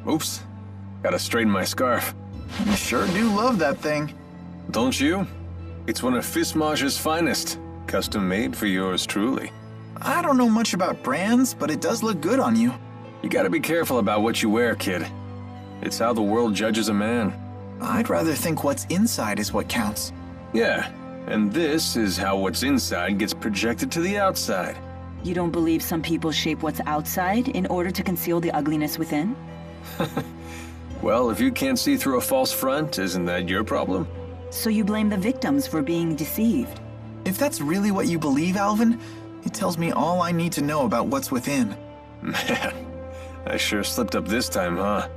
Oops. Gotta straighten my scarf. You sure do love that thing. Don't you? It's one of Fismage's finest. Custom made for yours truly. I don't know much about brands, but it does look good on you. You gotta be careful about what you wear, kid. It's how the world judges a man. I'd rather think what's inside is what counts. Yeah, and this is how what's inside gets projected to the outside. You don't believe some people shape what's outside in order to conceal the ugliness within? Well, if you can't see through a false front, isn't that your problem? So you blame the victims for being deceived? If that's really what you believe, Alvin, it tells me all I need to know about what's within. Man, I sure slipped up this time, huh?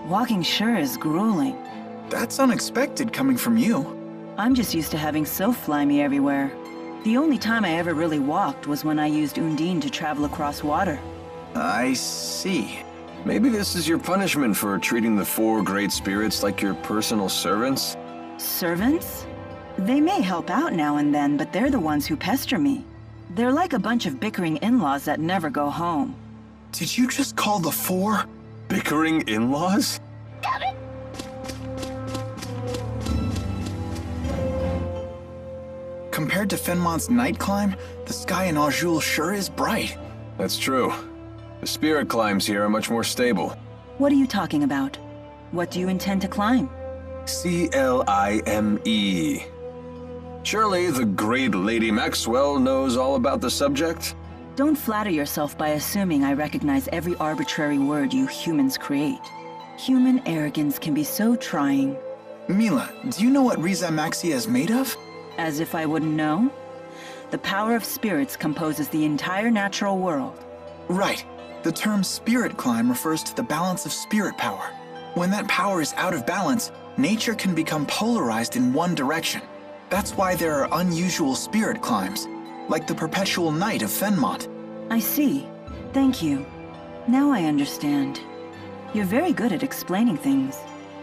Walking sure is grueling. That's unexpected coming from you. I'm just used to having sylph fly me everywhere. The only time I ever really walked was when I used Undine to travel across water. I see. Maybe this is your punishment for treating the 4 great spirits like your personal servants? Servants? They may help out now and then, but they're the ones who pester me. They're like a bunch of bickering in-laws that never go home. Did you just call the 4? Bickering in-laws? Compared to Fenmont's night climb, the sky in Aujul sure is bright. That's true. The spirit climbs here are much more stable. What are you talking about? What do you intend to climb? Clime. Surely the great Lady Maxwell knows all about the subject? Don't flatter yourself by assuming I recognize every arbitrary word you humans create. Human arrogance can be so trying. Mila, do you know what Riza Maxia is made of? As if I wouldn't know? The power of spirits composes the entire natural world. Right. The term spirit climb refers to the balance of spirit power. When that power is out of balance, nature can become polarized in one direction. That's why there are unusual spirit climbs, like the perpetual night of Fenmont. I see. Thank you. Now I understand. You're very good at explaining things.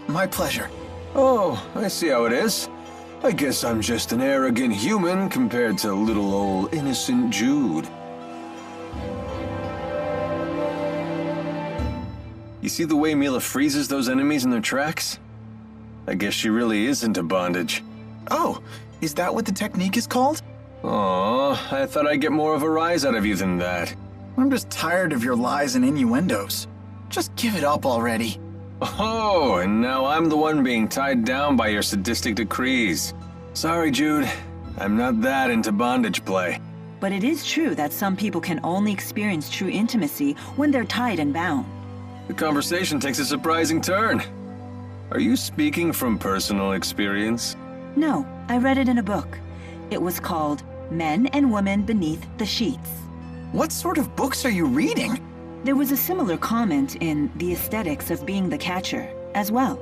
My pleasure. Oh, I see how it is. I guess I'm just an arrogant human compared to little old innocent Jude. You see the way Mila freezes those enemies in their tracks? I guess she really is into bondage. Oh, is that what the technique is called? Aw, I thought I'd get more of a rise out of you than that. I'm just tired of your lies and innuendos. Just give it up already. Oh, and now I'm the one being tied down by your sadistic decrees. Sorry, Jude. I'm not that into bondage play. But it is true that some people can only experience true intimacy when they're tied and bound. The conversation takes a surprising turn. Are you speaking from personal experience? No, I read it in a book. It was called Men and Women Beneath the Sheets. What sort of books are you reading? There was a similar comment in The Aesthetics of Being the Catcher as well.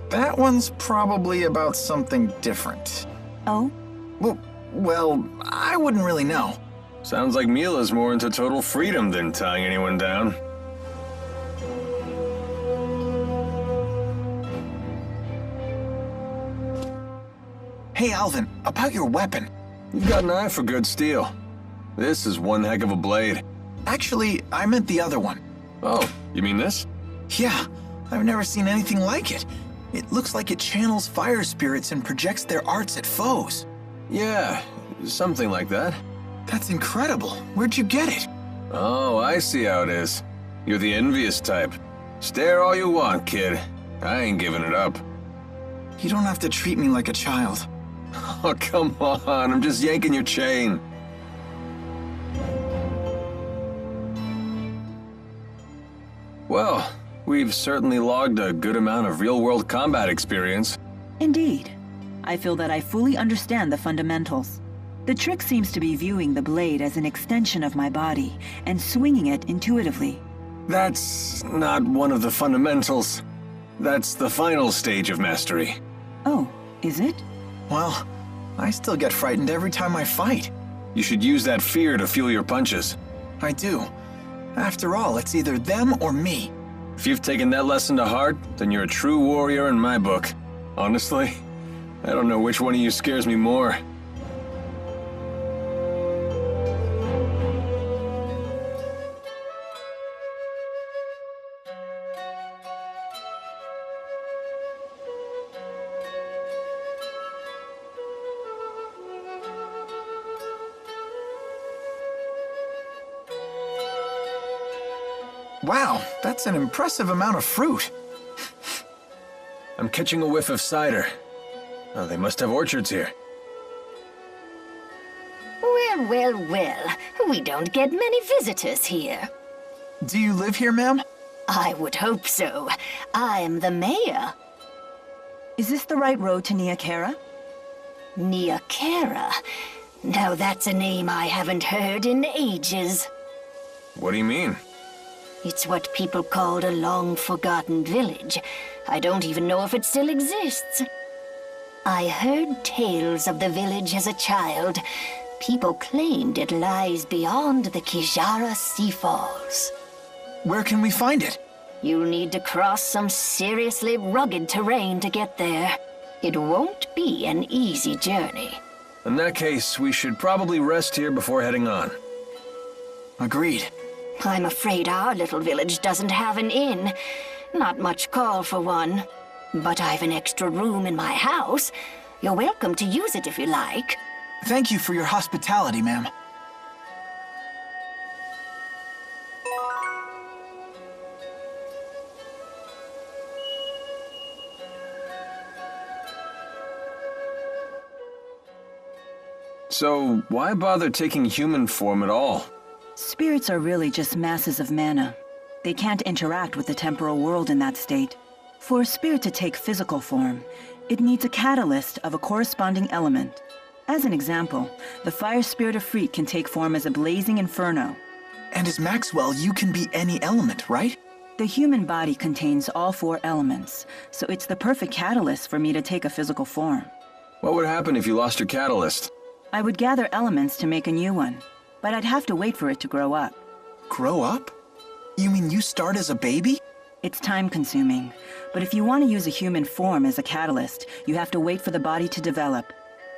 That one's probably about something different. Oh? Well, I wouldn't really know. Sounds like Mila's more into total freedom than tying anyone down. Hey, Alvin, about your weapon. You've got an eye for good steel. This is one heck of a blade. Actually, I meant the other one. Oh, you mean this? Yeah, I've never seen anything like it. It looks like it channels fire spirits and projects their arts at foes. Yeah, something like that. That's incredible. Where'd you get it? Oh, I see how it is. You're the envious type. Stare all you want, kid. I ain't giving it up. You don't have to treat me like a child. Oh, come on, I'm just yanking your chain. Well, we've certainly logged a good amount of real-world combat experience. Indeed. I feel that I fully understand the fundamentals. The trick seems to be viewing the blade as an extension of my body and swinging it intuitively. That's not one of the fundamentals. That's the final stage of mastery. Oh, is it? Well, I still get frightened every time I fight. You should use that fear to fuel your punches. I do. After all, it's either them or me. If you've taken that lesson to heart, then you're a true warrior in my book. Honestly, I don't know which one of you scares me more. Wow, that's an impressive amount of fruit. I'm catching a whiff of cider. Oh, they must have orchards here. Well, well, well. We don't get many visitors here. Do you live here, ma'am? I would hope so. I'm the mayor. Is this the right road to Niakara? Niakara. Now that's a name I haven't heard in ages. What do you mean? It's what people called a long-forgotten village. I don't even know if it still exists. I heard tales of the village as a child. People claimed it lies beyond the Kijara Sea Falls. Where can we find it? You'll need to cross some seriously rugged terrain to get there. It won't be an easy journey. In that case, we should probably rest here before heading on. Agreed. I'm afraid our little village doesn't have an inn. Not much call for one. But I've an extra room in my house. You're welcome to use it if you like. Thank you for your hospitality, ma'am. So, why bother taking human form at all? Spirits are really just masses of mana. They can't interact with the temporal world in that state. For a spirit to take physical form, it needs a catalyst of a corresponding element. As an example, the fire spirit of Freet can take form as a blazing inferno. And as Maxwell, you can be any element, right? The human body contains all 4 elements, so it's the perfect catalyst for me to take a physical form. What would happen if you lost your catalyst? I would gather elements to make a new one, but I'd have to wait for it to grow up. Grow up? You mean you start as a baby? It's time-consuming, but if you want to use a human form as a catalyst, you have to wait for the body to develop.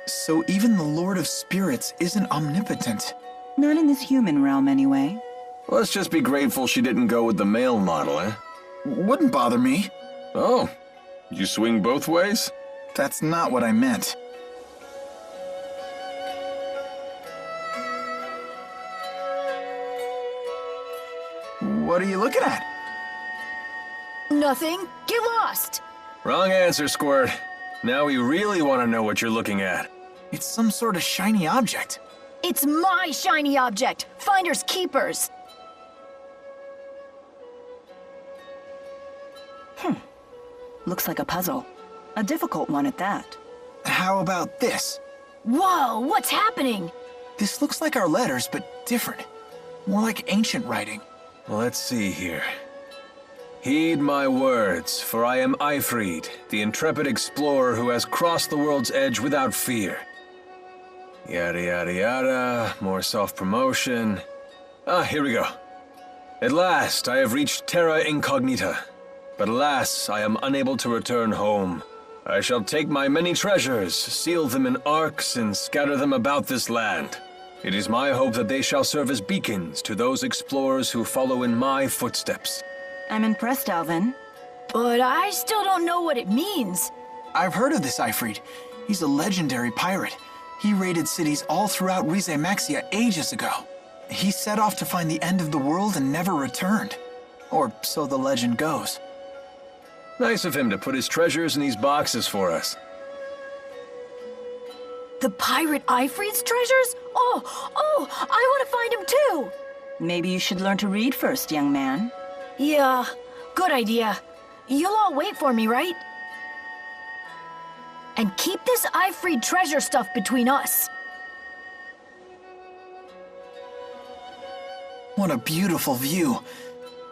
So even the Lord of Spirits isn't omnipotent. Not in this human realm, anyway. Let's just be grateful she didn't go with the male model, eh? Wouldn't bother me. Oh, you swing both ways? That's not what I meant. What are you looking at? Nothing. Get lost. Wrong answer, Squirt. Now we really want to know what you're looking at. It's some sort of shiny object. It's my shiny object. Finders keepers. Looks like a puzzle. A difficult one at that. How about this? Whoa, what's happening? This looks like our letters, but different. More like ancient writing. Let's see here. Heed my words, for I am Ifrid, the intrepid explorer who has crossed the world's edge without fear. Yada yada yada, more self-promotion. Here we go. At last, I have reached Terra Incognita. But alas, I am unable to return home. I shall take my many treasures, seal them in arks, and scatter them about this land. It is my hope that they shall serve as beacons to those explorers who follow in my footsteps. I'm impressed, Alvin. But I still don't know what it means. I've heard of this Ifrit. He's a legendary pirate. He raided cities all throughout Rize Maxia ages ago. He set off to find the end of the world and never returned. Or so the legend goes. Nice of him to put his treasures in these boxes for us. The pirate Ifrid's treasures? Oh, I want to find him too. Maybe you should learn to read first, young man. Yeah, good idea. You'll all wait for me, right? And keep this Ifrid treasure stuff between us. What a beautiful view.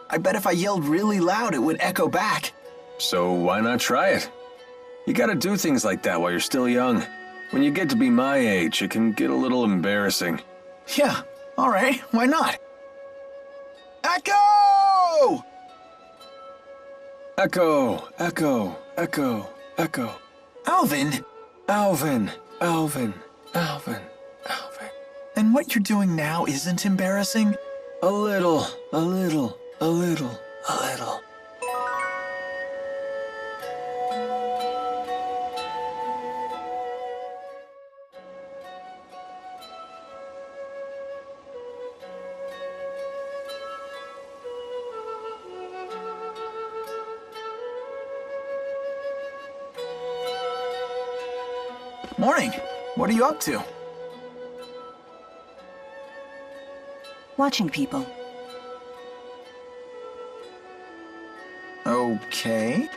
I bet if I yelled really loud, it would echo back. So why not try it? You gotta do things like that while you're still young. When you get to be my age, it can get a little embarrassing. Yeah, all right, why not? Echo! Echo, echo, echo, echo. Alvin! Alvin, Alvin, Alvin, Alvin. And what you're doing now isn't embarrassing? A little, a little, a little, a little. Morning. What are you up to? Watching people. Okay.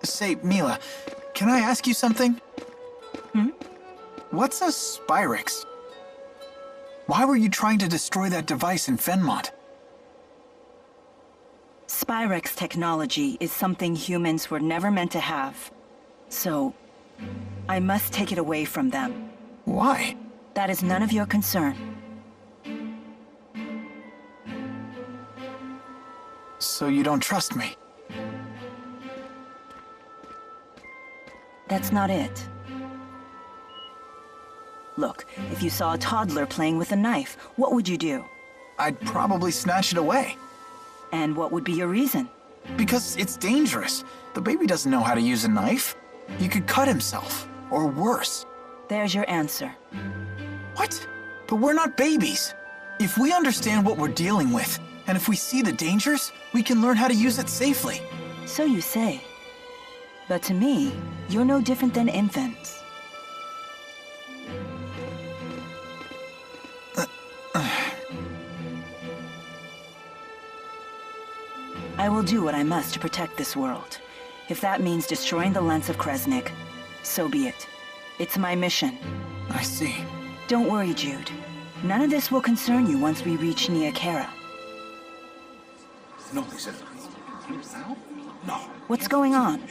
Say, Mila, can I ask you something? What's a Spyrix? Why were you trying to destroy that device in Fenmont? Spyrix technology is something humans were never meant to have. So, I must take it away from them. Why? That is none of your concern. So you don't trust me? That's not it. Look, if you saw a toddler playing with a knife, what would you do? I'd probably snatch it away. And what would be your reason? Because it's dangerous. The baby doesn't know how to use a knife. He could cut himself, or worse. There's your answer. What? But we're not babies. If we understand what we're dealing with, and if we see the dangers, we can learn how to use it safely. So you say. But to me, you're no different than infants. I will do what I must to protect this world. If that means destroying the lens of Kresnik, so be it. It's my mission. I see. Don't worry, Jude. None of this will concern you once we reach Nia Khera. No, they said no. What's going on?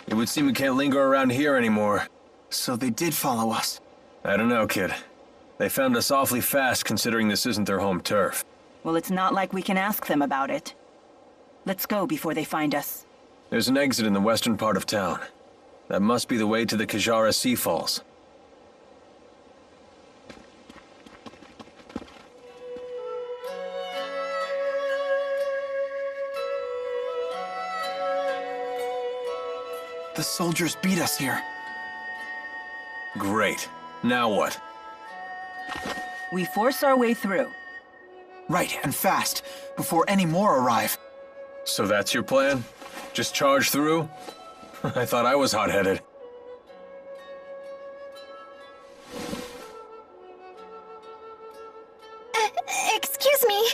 It would seem we can't linger around here anymore. So they did follow us. I don't know, kid. They found us awfully fast considering this isn't their home turf. Well, it's not like we can ask them about it. Let's go before they find us. There's an exit in the western part of town. That must be the way to the Kajara Sea Falls. The soldiers beat us here. Great. Now what? We force our way through. Right, and fast, before any more arrive. So that's your plan? Just charge through? I thought I was hot-headed. Excuse me.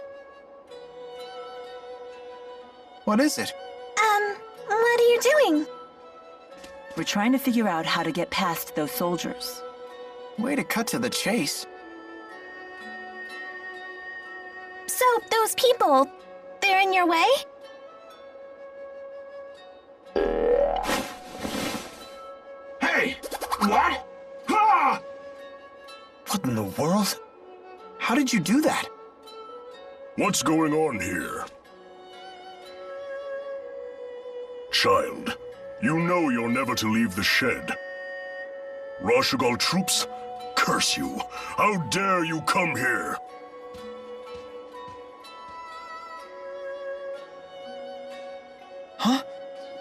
What is it? What are you doing? We're trying to figure out how to get past those soldiers. Way to cut to the chase. So, those people, they're in your way? Hey! What? Ah! What in the world? How did you do that? What's going on here? Child, you know you're never to leave the shed. Rashugal troops, curse you! How dare you come here? Huh?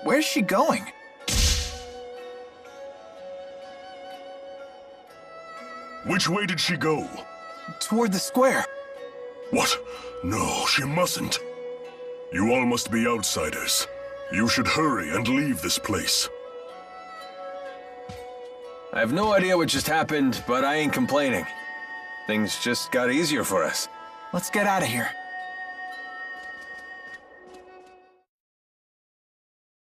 Where's she going? Which way did she go? Toward the square. What? No, she mustn't. You all must be outsiders. You should hurry and leave this place. I have no idea what just happened, but I ain't complaining. Things just got easier for us. Let's get out of here.